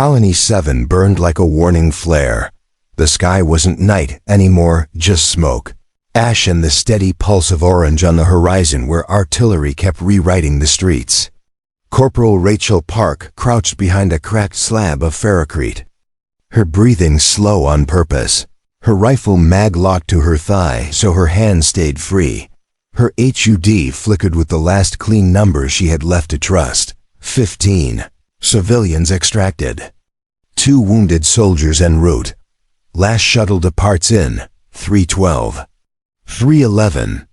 Colony 7 burned like a warning flare. The sky wasn't night anymore, just smoke, ash and the steady pulse of orange on the horizon where artillery kept rewriting the streets. Corporal Rachel Park crouched behind a cracked slab of ferrocrete, her breathing slow on purpose, her rifle mag locked to her thigh so her hand stayed free. Her HUD flickered with the last clean number she had left to trust. 15. Civilians extracted. 2 wounded soldiers en route. Last shuttle departs in 3:12. 3:11.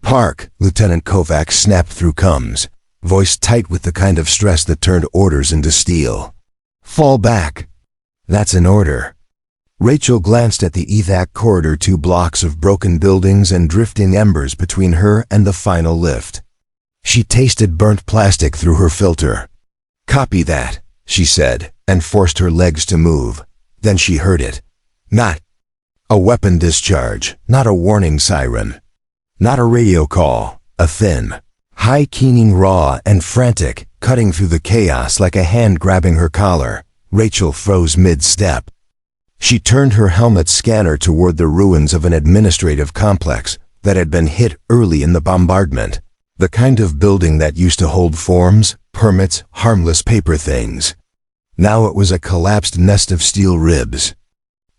Park, Lieutenant Kovac snapped through comms, voice tight with the kind of stress that turned orders into steel. Fall back. That's an order. Rachel glanced at the evac corridor, 2 blocks of broken buildings and drifting embers between her and the final lift. She tasted burnt plastic through her filter. Copy that, she said, and forced her legs to move. Then she heard it. Not a weapon discharge, not a warning siren, not a radio call, a thin, high keening, raw and frantic, cutting through the chaos like a hand grabbing her collar. Rachel froze mid-step. She turned her helmet scanner toward the ruins of an administrative complex that had been hit early in the bombardment, the kind of building that used to hold forms, permits, harmless paper things. Now it was a collapsed nest of steel ribs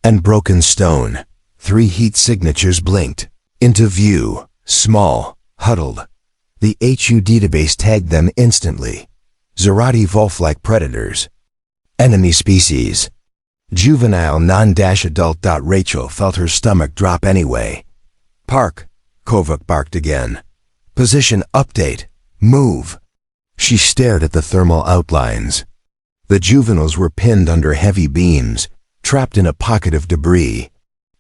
and broken stone. 3 heat signatures blinked into view, small, huddled. The HUD database tagged them instantly. Zarathi Wolf-like predators. Enemy species. Juvenile non-adult. Rachel felt her stomach drop anyway. Park, Kovac barked again. Position update. Move. She stared at the thermal outlines. The juveniles were pinned under heavy beams, trapped in a pocket of debris.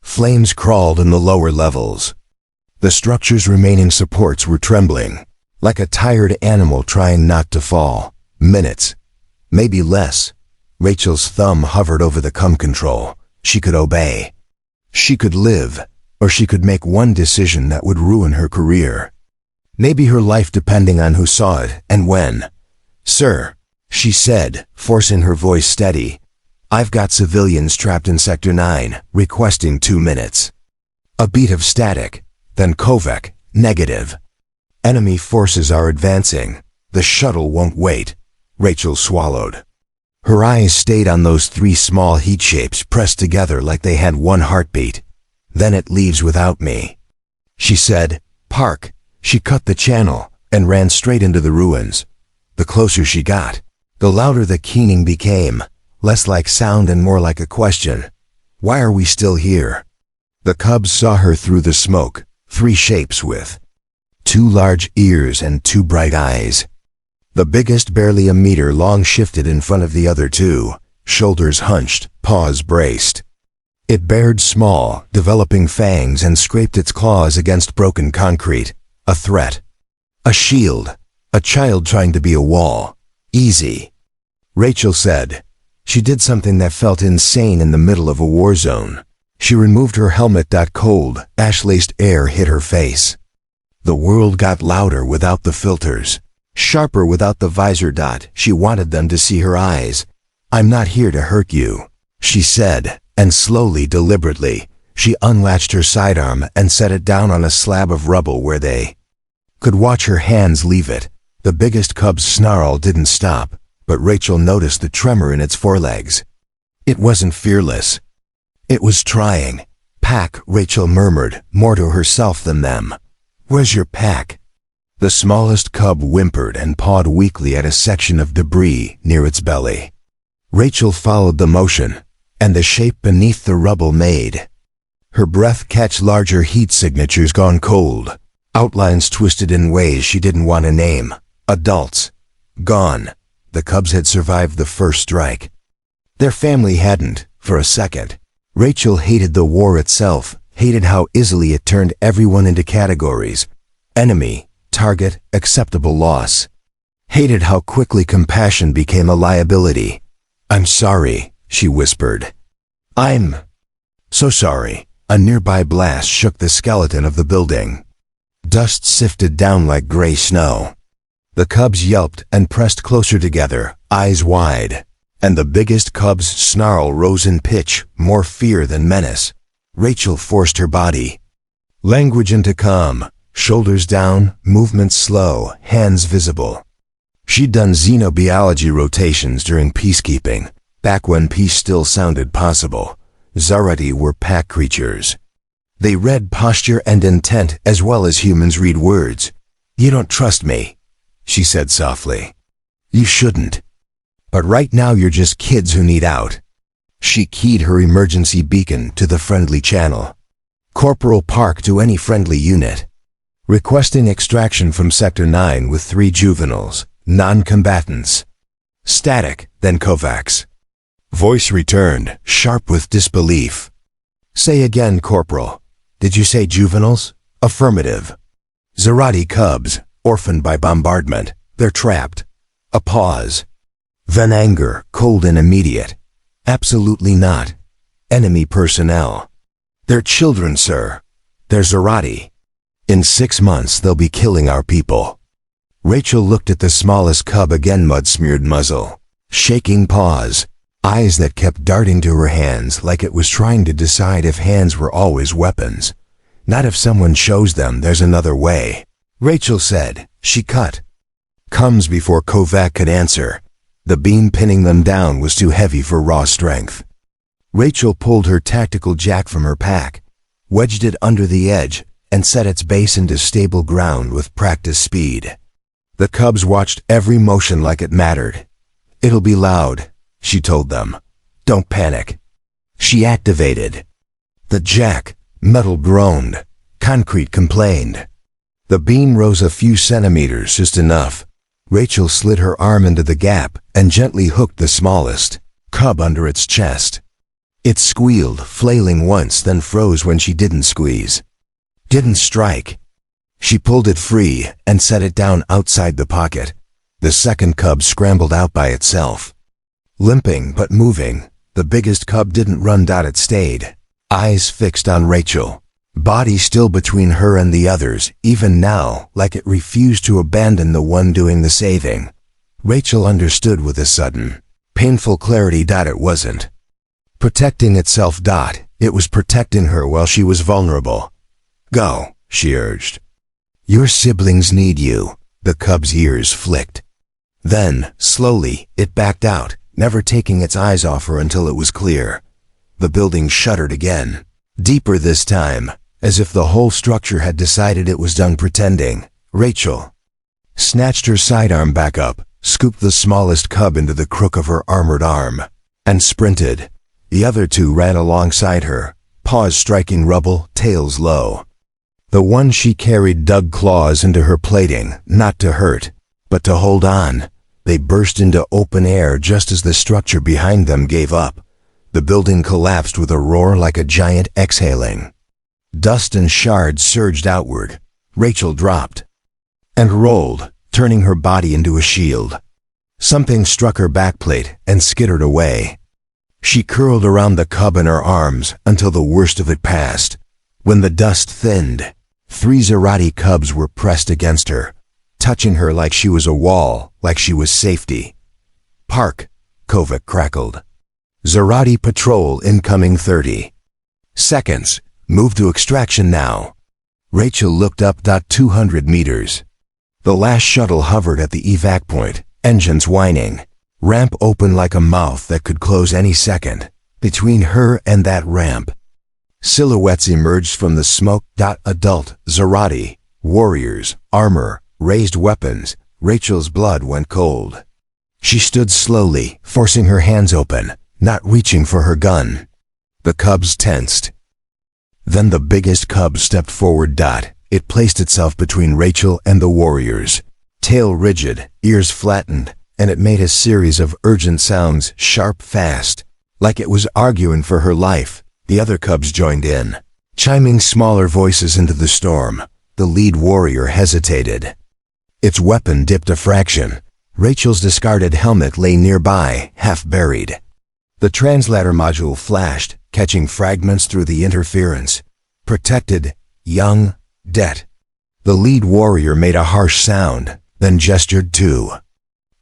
Flames crawled in the lower levels. The structure's remaining supports were trembling, like a tired animal trying not to fall. Minutes, maybe less. Rachel's thumb hovered over the comm control. She could obey. She could live, or she could make one decision that would ruin her career. Maybe her life depending on who saw it and when. Sir, she said, forcing her voice steady. I've got civilians trapped in Sector 9, requesting 2 minutes. A beat of static, then Kovac, negative. Enemy forces are advancing. The shuttle won't wait. Rachel swallowed. Her eyes stayed on those 3 small heat shapes pressed together like they had one heartbeat. Then it leaves without me, she said. Park. She cut the channel and ran straight into the ruins. The closer she got, the louder the keening became, less like sound and more like a question. Why are we still here? The cubs saw her through the smoke, 3 shapes with 2 large ears and 2 bright eyes. The biggest, barely a meter long, shifted in front of the other 2, shoulders hunched, paws braced. It bared small, developing fangs and scraped its claws against broken concrete. A threat. A shield. A child trying to be a wall. Easy. Rachel said. She did something that felt insane in the middle of a war zone. She removed her helmet. Cold, ash-laced air hit her face. The world got louder without the filters. Sharper without the visor. She wanted them to see her eyes. I'm not here to hurt you, she said, and slowly, deliberately, she unlatched her sidearm and set it down on a slab of rubble where they could watch her hands leave it. The biggest cub's snarl didn't stop, but Rachel noticed the tremor in its forelegs. It wasn't fearless. It was trying. Pack, Rachel murmured, more to herself than them. Where's your pack? The smallest cub whimpered and pawed weakly at a section of debris near its belly. Rachel followed the motion, and the shape beneath the rubble made her breath catch larger heat signatures gone cold, outlines twisted in ways she didn't want to name. Adults. Gone. The cubs had survived the first strike. Their family hadn't, for a second. Rachel hated the war itself, hated how easily it turned everyone into categories. Enemy, target, acceptable loss. Hated how quickly compassion became a liability. I'm sorry, she whispered. I'm so sorry. A nearby blast shook the skeleton of the building. Dust sifted down like gray snow. The cubs yelped and pressed closer together, eyes wide. and the biggest cub's snarl rose in pitch, more fear than menace. Rachel forced her body. Language into calm, shoulders down, movements slow, hands visible. She'd done xenobiology rotations during peacekeeping, back when peace still sounded possible. Zarathi were pack creatures. They read posture and intent as well as humans read words. "You don't trust me," she said softly. "You shouldn't. But right now you're just kids who need out." She keyed her emergency beacon to the friendly channel. "Corporal Park to any friendly unit. Requesting extraction from Sector 9 with 3 juveniles, non-combatants. Static, then Kovacs." Voice returned, sharp with disbelief. "Say again, Corporal. Did you say juveniles?" "Affirmative. Zarathi cubs, orphaned by bombardment. They're trapped." A pause. Then anger, cold and immediate. "Absolutely not. Enemy personnel. They're children, sir. They're Zarathi. In 6 months they'll be killing our people." Rachel looked at the smallest cub again, mud-smeared muzzle. Shaking paws. Eyes that kept darting to her hands like it was trying to decide if hands were always weapons. Not if someone shows them there's another way. Rachel said. She cut. Comes before Kovac could answer. The beam pinning them down was too heavy for raw strength. Rachel pulled her tactical jack from her pack, wedged it under the edge, and set its base into stable ground with practiced speed. The cubs watched every motion like it mattered. "It'll be loud," she told them. "Don't panic." She activated. The jack, metal groaned. Concrete complained. The beam rose a few centimeters, just enough. Rachel slid her arm into the gap and gently hooked the smallest cub under its chest. It squealed, flailing once, then froze when she didn't squeeze. Didn't strike. She pulled it free and set it down outside the pocket. The second cub scrambled out by itself. Limping but moving, the biggest cub didn't run. It stayed, eyes fixed on Rachel, body still between her and the others, even now, like it refused to abandon the one doing the saving. Rachel understood with a sudden, painful clarity. It wasn't protecting itself. It was protecting her while she was vulnerable. "Go," she urged. "Your siblings need you." The cub's ears flicked. Then, slowly, it backed out, never taking its eyes off her until it was clear. The building shuddered again, deeper this time, as if the whole structure had decided it was done pretending. Rachel snatched her sidearm back up, scooped the smallest cub into the crook of her armored arm, and sprinted. The other two ran alongside her, paws striking rubble, tails low. The one she carried dug claws into her plating, not to hurt, but to hold on. They burst into open air just as the structure behind them gave up. The building collapsed with a roar like a giant exhaling. Dust and shards surged outward. Rachel dropped and rolled, turning her body into a shield. Something struck her backplate and skittered away. She curled around the cub in her arms until the worst of it passed. When the dust thinned, 3 Zarathi cubs were pressed against her, touching her like she was a wall, like she was safety. "Park," Kovac crackled. "Zarathi patrol incoming 30 seconds. Move to extraction now." Rachel looked up. 200 meters. The last shuttle hovered at the evac point, engines whining. Ramp open like a mouth that could close any second. Between her and that ramp, silhouettes emerged from the smoke. Adult Zarathi, warriors, armor, raised weapons. Rachel's blood went cold. She stood slowly, forcing her hands open, not reaching for her gun. The cubs tensed. Then the biggest cub stepped forward. It placed itself between Rachel and the warriors. Tail rigid, ears flattened, and it made a series of urgent sounds, sharp, fast, like it was arguing for her life. The other cubs joined in, chiming smaller voices into the storm. The lead warrior hesitated. Its weapon dipped a fraction. Rachel's discarded helmet lay nearby, half buried. The translator module flashed, catching fragments through the interference. Protected, young, dead. The lead warrior made a harsh sound, then gestured too.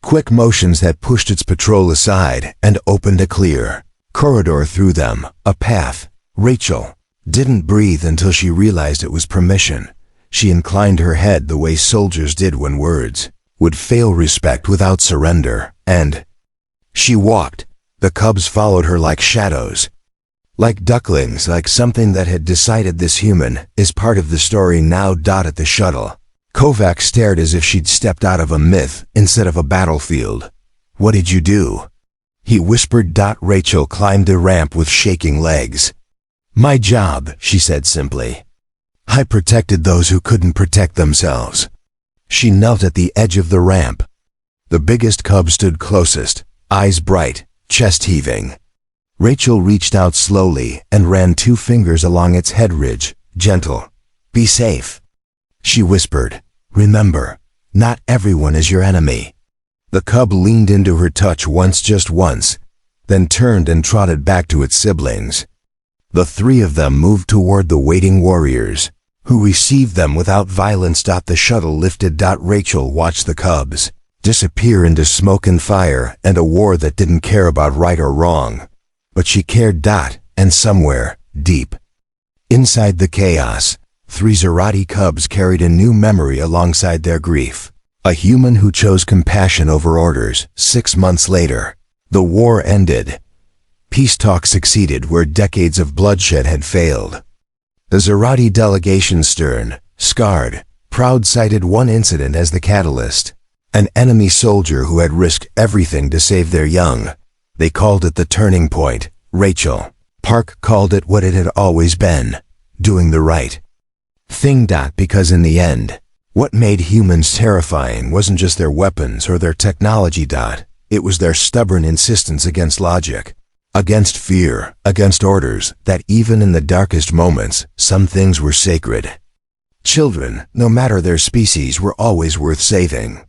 Quick motions that pushed its patrol aside and opened a clear corridor through them, a path. Rachel didn't breathe until she realized it was permission. She inclined her head the way soldiers did when words would fail respect without surrender, and she walked. The cubs followed her like shadows, like ducklings, like something that had decided this human is part of the story now. At the shuttle, Kovac stared as if she'd stepped out of a myth instead of a battlefield. "What did you do?" he whispered. Rachel climbed the ramp with shaking legs. "My job," she said simply. "I protected those who couldn't protect themselves." She knelt at the edge of the ramp. The biggest cub stood closest, eyes bright, chest heaving. Rachel reached out slowly and ran 2 fingers along its head ridge. "Gentle. Be safe," she whispered. "Remember, not everyone is your enemy." The cub leaned into her touch once, just once, then turned and trotted back to its siblings. The 3 of them moved toward the waiting warriors, who received them without violence. The shuttle lifted. Rachel watched the cubs disappear into smoke and fire and a war that didn't care about right or wrong. But she cared. And somewhere, deep inside the chaos, 3 Zarathi cubs carried a new memory alongside their grief. A human who chose compassion over orders. 6 months later, the war ended. Peace talks succeeded where decades of bloodshed had failed. The Zarathi delegation, stern, scarred, proud, cited one incident as the catalyst. An enemy soldier who had risked everything to save their young. They called it the turning point. Rachel Park called it what it had always been: doing the right thing. Because in the end, what made humans terrifying wasn't just their weapons or their technology. It was their stubborn insistence against logic, against fear, against orders, that even in the darkest moments, some things were sacred. Children, no matter their species, were always worth saving.